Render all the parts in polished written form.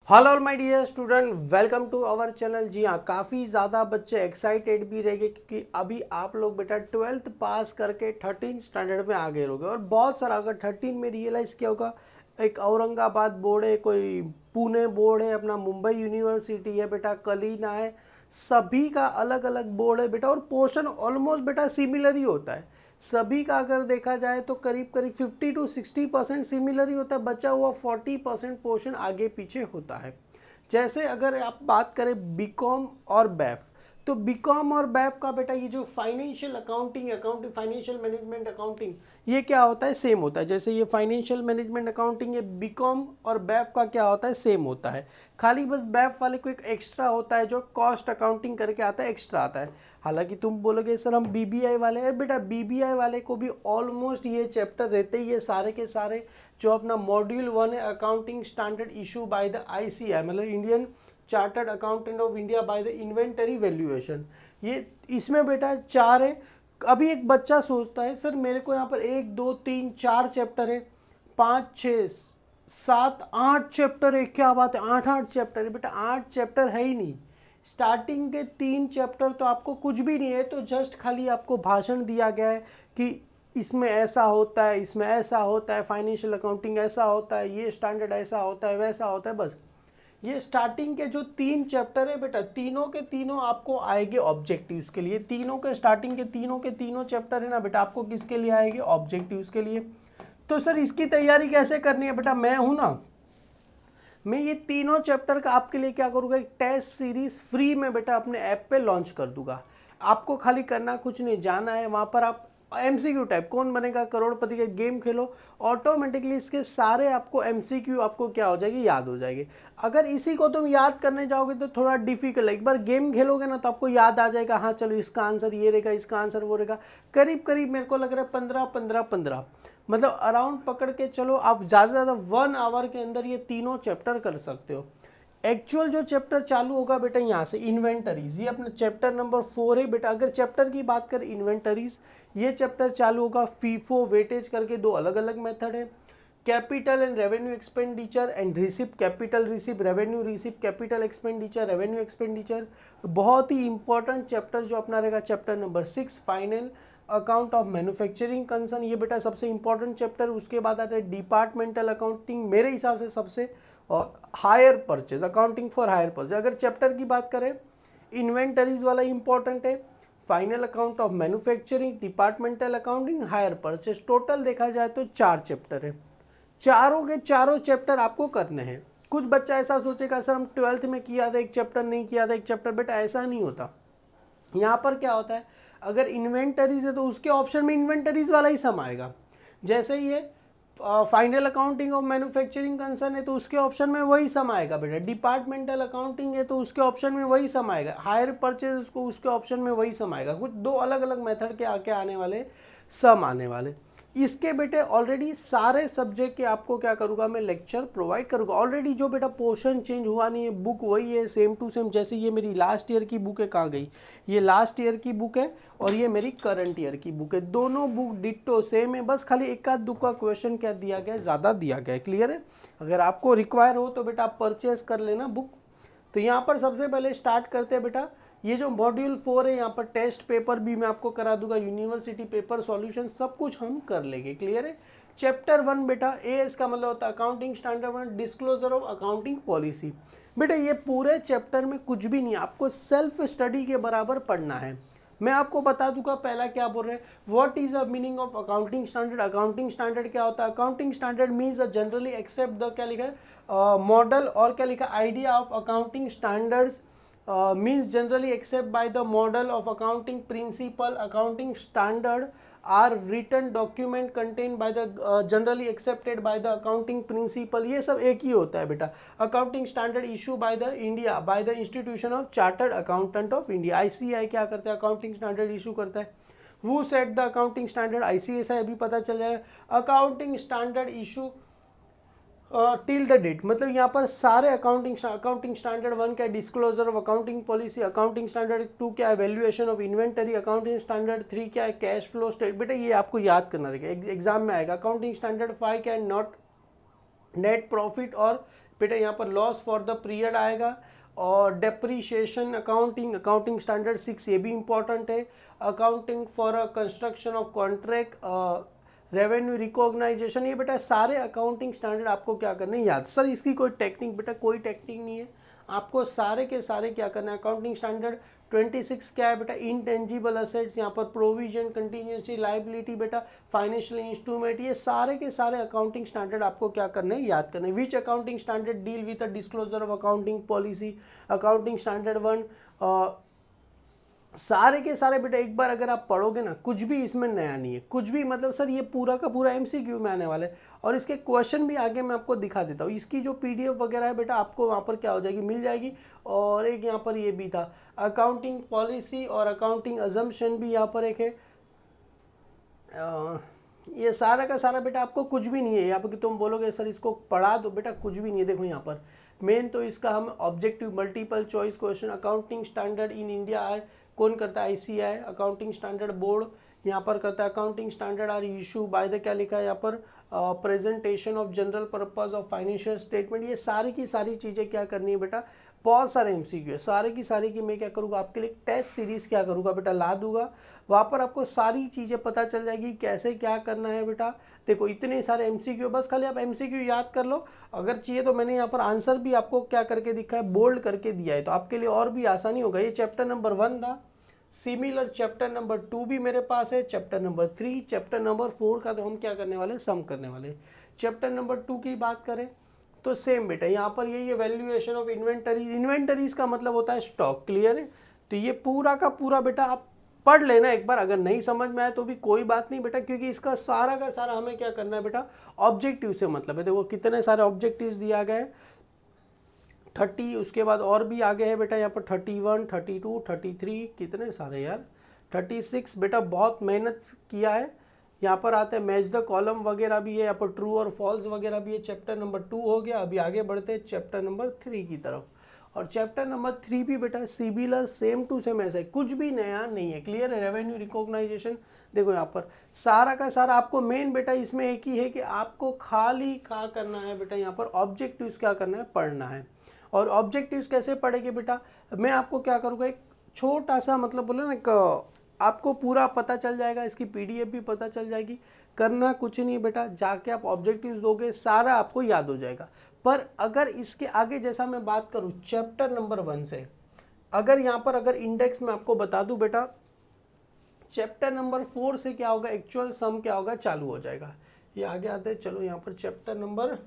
Hello my dear student, welcome to our channel. जी हाँ, काफ़ी ज़्यादा बच्चे एक्साइटेड भी रहेंगे क्योंकि अभी आप लोग बेटा 12th पास करके 13 स्टैंडर्ड में आ गए होगे। और बहुत सारा अगर 13 में रियलाइज़ किया होगा, एक औरंगाबाद बोर्ड है, कोई पुणे बोर्ड है, अपना मुंबई यूनिवर्सिटी है बेटा, कलीना है, सभी का अलग अलग बोर्ड है बेटा। और पोर्शन ऑलमोस्ट बेटा सिमिलर ही होता है सभी का। अगर देखा जाए तो करीब करीब 50 to 60% सिमिलर ही होता है, बचा हुआ 40% पोर्शन आगे पीछे होता है। जैसे अगर आप बात करें बीकॉम और बैफ, तो बीकॉम और बैफ का बेटा ये जो financial accounting financial management accounting, ये क्या होता है, सेम होता है। जैसे ये फाइनेंशियल मैनेजमेंट अकाउंटिंग, ये बीकॉम और बैफ का क्या होता है, सेम होता है। खाली बस बैफ वाले को एक एक्स्ट्रा होता है जो कॉस्ट अकाउंटिंग करके आता है, एक्स्ट्रा आता है। हालांकि तुम बोलोगे सर हम बीबीआई वाले हैं, बेटा बीबीआई वाले को भी ऑलमोस्ट ये चैप्टर रहते ही ये सारे के सारे जो अपना मॉड्यूल 1 है, accounting standard issue by the ICI, मतलब Indian chartered accountant of India by the inventory valuation, ये इसमें बेटा 4 है। अभी एक बच्चा सोचता है सर मेरे को यहाँ पर 1 2 3 4 चैप्टर है, 5 6 7 8 चैप्टर है, क्या बात है, 8 चैप्टर है बेटा। 8 चैप्टर है ही नहीं। स्टार्टिंग के 3 चैप्टर तो आपको कुछ भी नहीं है, तो जस्ट खाली आपको भाषण दिया गया है कि इसमें ऐसा होता है, इसमें ऐसा होता है, फाइनेंशियल अकाउंटिंग ऐसा होता है, ये स्टैंडर्ड ऐसा होता है, वैसा होता है, बस। ये स्टार्टिंग के जो 3 चैप्टर है बेटा, तीनों के तीनों आपको आएंगे ऑब्जेक्टिव्स के लिए। तीनों के स्टार्टिंग के तीनों चैप्टर है ना बेटा, आपको किसके लिए आएंगे, ऑब्जेक्टिव्स के लिए। तो सर इसकी तैयारी कैसे करनी है बेटा, मैं हूं ना, मैं ये तीनों चैप्टर का आपके लिए क्या करूँगा, एक टेस्ट सीरीज फ्री में बेटा अपने ऐप पे लॉन्च कर दूंगा। आपको खाली करना कुछ नहीं, जाना है वहाँ पर, आप एमसीक्यू टाइप कौन बनेगा करोड़पति का गेम खेलो, ऑटोमेटिकली इसके सारे आपको एमसीक्यू आपको क्या हो जाएगी, याद हो जाएगी। अगर इसी को तुम याद करने जाओगे तो थोड़ा डिफिकल्ट है। एक बार गेम खेलोगे ना तो आपको याद आ जाएगा, हाँ चलो इसका आंसर ये रहेगा, इसका आंसर वो रहेगा। करीब करीब मेरे को लग रहा है 15 मतलब अराउंड पकड़ के चलो आप ज़्यादा से ज़्यादा 1 आवर के अंदर ये तीनों चैप्टर कर सकते हो। एक्चुअल जो चैप्टर चालू होगा बेटा यहाँ से इन्वेंटरीज, ये अपना चैप्टर नंबर 4 है बेटा। अगर चैप्टर की बात करें इन्वेंटरीज, ये चैप्टर चालू होगा। फीफो वेटेज करके 2 अलग अलग मेथड है। Capital and revenue expenditure and receipt, capital receipt, revenue receipt, capital expenditure, revenue expenditure. बहुत ही इंपॉर्टेंट चैप्टर जो अपना रहेगा chapter number 6 final account of manufacturing concern, ये बेटा सबसे इंपॉर्टेंट चैप्टर। उसके बाद आता है डिपार्टमेंटल अकाउंटिंग, मेरे हिसाब से सबसे, और hire purchase, accounting for hire purchase. अगर चैप्टर की बात करें, इन्वेंटरीज वाला इंपॉर्टेंट है, final account of manufacturing, departmental accounting, hire purchase. Total देखा जाए तो 4 चैप्टर है। चारों के चारों चैप्टर आपको करने हैं। कुछ बच्चा ऐसा सोचेगा सर हम 12th में किया था एक चैप्टर, नहीं किया था एक चैप्टर, बेटा ऐसा नहीं होता। यहाँ पर क्या होता है, अगर इन्वेंटरीज है तो उसके ऑप्शन में इन्वेंटरीज वाला ही सम आएगा। जैसे ये final accounting of manufacturing concern है तो उसके ऑप्शन में वही सम आएगा बेटा। डिपार्टमेंटल अकाउंटिंग है तो उसके ऑप्शन में वही सम आएगा। हायर परचेज को उसके ऑप्शन में वही सम आएगा। कुछ 2 अलग अलग मेथड के आके आने वाले सम आने वाले। इसके बेटे ऑलरेडी सारे सब्जेक्ट के आपको क्या करूँगा मैं, लेक्चर प्रोवाइड करूँगा। ऑलरेडी जो बेटा पोर्शन चेंज हुआ नहीं है, बुक वही है सेम टू सेम। जैसे ये मेरी लास्ट ईयर की बुक है, कहाँ गई, ये लास्ट ईयर की बुक है और ये मेरी करंट ईयर की बुक है। दोनों बुक डिट्टो सेम है, बस खाली एक आध दुख का क्वेश्चन क्या दिया गया है, ज़्यादा दिया गया है। क्लियर है। अगर आपको रिक्वायर हो तो बेटा आप परचेज कर लेना बुक। तो यहाँ पर सबसे पहले स्टार्ट करते हैं बेटा, ये जो मॉड्यूल 4 है यहाँ पर टेस्ट पेपर भी मैं आपको करा दूंगा, यूनिवर्सिटी पेपर सॉल्यूशन सब कुछ हम कर लेंगे। क्लियर है। चैप्टर 1 बेटा, ए इसका मतलब होता है accounting standard 1, disclosure of accounting policy. बेटा ये पूरे चैप्टर में कुछ भी नहीं, आपको सेल्फ स्टडी के बराबर पढ़ना है। मैं आपको बता दूंगा पहला क्या बोल रहे हैं, what is the meaning of accounting standard. Accounting standard क्या होता है, accounting standard means generally accept the, क्या लिखा है, मॉडल, और क्या लिखा, idea of accounting standards means generally accept by the model of accounting principle. Accounting standard are written document contained by the generally accepted by the accounting principle. ये सब एक ही होता है बेटा। accounting standard issue by the India by the institution of chartered accountant of India। ICAI क्या करता है, accounting standard issue करता है। Who set the accounting standard, ICSI अभी पता चल जाएगा। accounting standard issue till the date, मतलब यहाँ पर सारे अकाउंटिंग स्टैंडर्ड 1 क्या है, disclosure of accounting policy. Accounting standard 2 क्या है, valuation of inventory. Accounting standard 3 क्या है, कैश फ्लो स्टेट। बेटा ये आपको याद करना रहेगा, एग्जाम में आएगा। अकाउंटिंग स्टैंडर्ड 5 क्या है, नॉट नेट प्रॉफिट और बेटा यहाँ पर लॉस फॉर द पीरियड आएगा, और डेप्रीशिएशन अकाउंटिंग स्टैंडर्ड 6 ये भी इंपॉर्टेंट है, accounting for a construction of contract, revenue recognisation, ये बेटा सारे अकाउंटिंग स्टैंडर्ड आपको क्या करने हैं याद। सर इसकी कोई टेक्निक, बेटा कोई टेक्निक नहीं है, आपको सारे के सारे क्या करना है। अकाउंटिंग स्टैंडर्ड 26 क्या है बेटा, इनटेंजिबल असेट्स, यहाँ पर प्रोविजन, कंटीन्यूएंसी, लाइबिलिटी, बेटा फाइनेंशियल इंस्ट्रूमेंट, ये सारे के सारे अकाउंटिंग स्टैंडर्ड आपको क्या करने हैं याद करने हैं। Which accounting standard deal with the disclosure of accounting policy, accounting standard 1, सारे के सारे बेटा एक बार अगर आप पढ़ोगे ना, कुछ भी इसमें नया नहीं है, कुछ भी, मतलब सर ये पूरा का पूरा एमसीक्यू में आने वाला है, और इसके क्वेश्चन भी आगे मैं आपको दिखा देता हूँ। इसकी जो पीडीएफ वगैरह है बेटा आपको वहाँ पर क्या हो जाएगी, मिल जाएगी। और एक यहाँ पर ये भी था, अकाउंटिंग पॉलिसी और अकाउंटिंग अजम्पशन भी यहाँ पर एक है। ये सारा का सारा बेटा आपको कुछ भी नहीं है यहाँ पर कि तुम बोलोगे सर इसको पढ़ा दो, बेटा कुछ भी नहीं है। देखो यहाँ पर मेन तो इसका हम objective multiple choice question, accounting standard in India है, कौन करता है, आईसीआई, अकाउंटिंग स्टैंडर्ड बोर्ड यहाँ पर करता है। Accounting standard are issue by the, क्या लिखा है यहाँ पर, presentation of general purpose of financial statement, ये सारी की सारी चीज़ें क्या करनी है बेटा, बहुत सारे एमसीक्यू है, सारे की सारी की मैं क्या करूँगा आपके लिए टेस्ट सीरीज़ क्या करूँगा बेटा ला दूंगा, वहाँ पर आपको सारी चीज़ें पता चल जाएगी कैसे क्या करना है बेटा। देखो इतने सारे एमसीक्यू, बस खाली आप एमसीक्यू याद कर लो, अगर चाहिए तो मैंने यहाँ पर आंसर भी आपको क्या करके दिखा है, बोल्ड करके दिया है, तो आपके लिए और भी आसानी होगा। ये चैप्टर नंबर 1 था, सिमिलर चैप्टर नंबर 2 भी मेरे पास है, चैप्टर नंबर 3, चैप्टर नंबर 4 का तो हम क्या करने वाले, सम करने वाले। चैप्टर नंबर 2 की बात करें तो सेम बेटा यहाँ पर यही है, वैल्यूएशन ऑफ इन्वेंटरीज, इन्वेंटरीज का मतलब होता है स्टॉक, क्लियर है। तो ये पूरा का पूरा बेटा आप पढ़ लेना एक बार, अगर नहीं समझ में आए तो भी कोई बात नहीं बेटा, क्योंकि इसका सारा का सारा हमें क्या करना है बेटा, ऑब्जेक्टिव से मतलब है। देखो कितने सारे ऑब्जेक्टिव्स दिया गए, 30, उसके बाद और भी आगे है बेटा यहाँ पर 31, 32, 33, कितने सारे यार, 36 बेटा, बहुत मेहनत किया है। यहाँ पर आते हैं मैच द कॉलम वगैरह भी है, यहाँ पर ट्रू और फॉल्स वगैरह भी है। चैप्टर नंबर 2 हो गया, अभी आगे बढ़ते हैं चैप्टर नंबर 3 की तरफ, और चैप्टर नंबर 3 भी बेटा सिमिलर, सेम टू सेम ऐसा है, कुछ भी नया नहीं है, क्लियर है। रेवेन्यू रिकॉग्नाइजेशन, देखो यहाँ पर सारा का सारा आपको मेन बेटा इसमें एक ही है कि आपको खाली क्या करना है बेटा, यहाँ पर ऑब्जेक्टिव्स क्या करना है, पढ़ना है। और ऑब्जेक्टिव्स कैसे पढ़ेंगे बेटा, मैं आपको क्या करूँगा, एक छोटा सा मतलब बोले ना, आपको पूरा पता चल जाएगा, इसकी पीडीएफ भी पता चल जाएगी। करना कुछ नहीं बेटा, जाके आप ऑब्जेक्टिव्स दोगे, सारा आपको याद हो जाएगा। पर अगर इसके आगे जैसा मैं बात करूँ चैप्टर नंबर 1 से, अगर यहाँ पर अगर इंडेक्स में आपको बता दूँ बेटा, चैप्टर नंबर 4 से क्या होगा, एक्चुअल सम क्या होगा, चालू हो जाएगा। ये आगे आते हैं, चलो यहाँ पर चैप्टर नंबर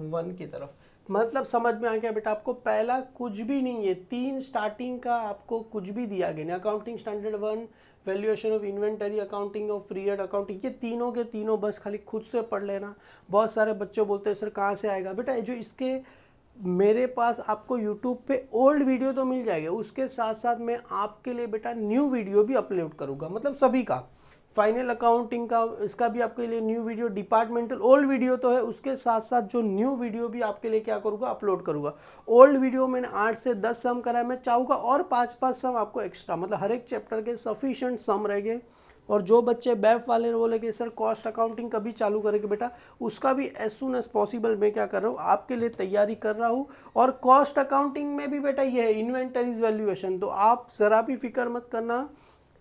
1 की तरफ, मतलब समझ में आ गया बेटा आपको। पहला कुछ भी नहीं है, 3 स्टार्टिंग का आपको कुछ भी दिया गया नहीं। Accounting standard 1, valuation of inventory, accounting of period accounting, ये तीनों के तीनों बस खाली खुद से पढ़ लेना। बहुत सारे बच्चे बोलते हैं सर कहाँ से आएगा बेटा, जो इसके मेरे पास आपको यूट्यूब पे ओल्ड वीडियो तो मिल जाएगा, उसके साथ साथ मैं आपके लिए बेटा न्यू वीडियो भी अपलोड करूँगा, मतलब सभी का, फाइनल अकाउंटिंग का, इसका भी आपके लिए new video, departmental old video तो है, उसके साथ साथ जो न्यू वीडियो भी आपके लिए क्या करूँगा, अपलोड करूँगा। ओल्ड वीडियो मैंने 8 से 10 सम करा है, मैं चाहूँगा और 5-5 सम आपको एक्स्ट्रा, मतलब हर एक चैप्टर के सफिशिएंट सम रहेंगे। और जो बच्चे बैफ वाले बोलेंगे सर कॉस्ट अकाउंटिंग कभी चालू करेंगे बेटा, उसका भी एज सुन एज पॉसिबल मैं क्या कर रहा हूँ, आपके लिए तैयारी कर रहा हूँ। और कॉस्ट अकाउंटिंग में भी बेटा ये है इन्वेंटरीज वैल्यूएशन, तो आप ज़रा भी फिक्र मत करना,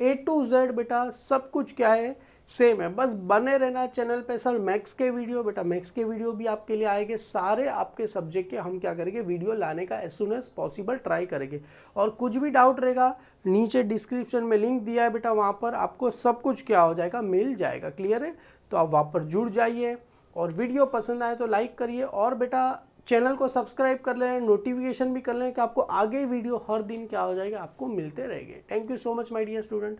A to Z बेटा सब कुछ क्या है, सेम है। बस बने रहना चैनल पे। सर मैथ्स के वीडियो, बेटा मैथ्स के वीडियो भी आपके लिए आएंगे, सारे आपके सब्जेक्ट के हम क्या करेंगे, वीडियो लाने का as soon as possible try करेंगे। और कुछ भी डाउट रहेगा, नीचे डिस्क्रिप्शन में लिंक दिया है बेटा, वहाँ पर आपको सब कुछ क्या हो जाएगा, मिल जाएगा, क्लियर है। तो आप वहाँ पर जुड़ जाइए, और वीडियो पसंद आए तो लाइक करिए, और बेटा चैनल को सब्सक्राइब कर लें, नोटिफिकेशन भी कर लें कि आपको आगे वीडियो हर दिन क्या हो जाएगा, आपको मिलते रहेंगे। Thank you so much my dear student.